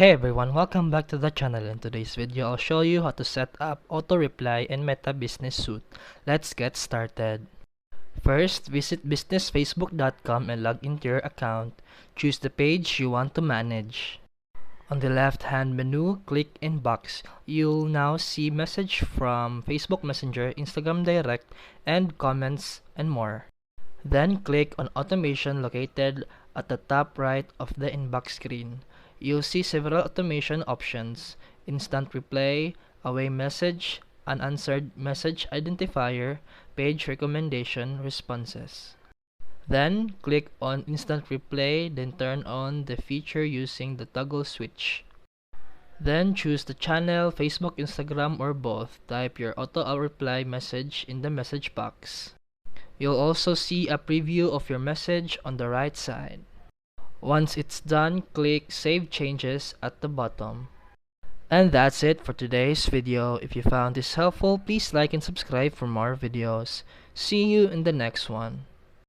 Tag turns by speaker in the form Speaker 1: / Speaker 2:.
Speaker 1: Hey everyone, welcome back to the channel. In today's video, I'll show you how to set up auto-reply in Meta Business Suite. Let's get started. First, visit businessfacebook.com and log into your account. Choose the page you want to manage. On the left-hand menu, click Inbox. You'll now see message from Facebook Messenger, Instagram Direct, and comments and more. Then click on Automation located at the top right of the inbox screen. You'll see several automation options: instant reply, away message, unanswered message identifier, page recommendation, responses. Then click on instant reply, then turn on the feature using the toggle switch. Then choose the channel, Facebook, Instagram, or both. Type your auto-reply message in the message box. You'll also see a preview of your message on the right side. Once it's done, click Save Changes at the bottom. And that's it for today's video. If you found this helpful, please like and subscribe for more videos. See you in the next one.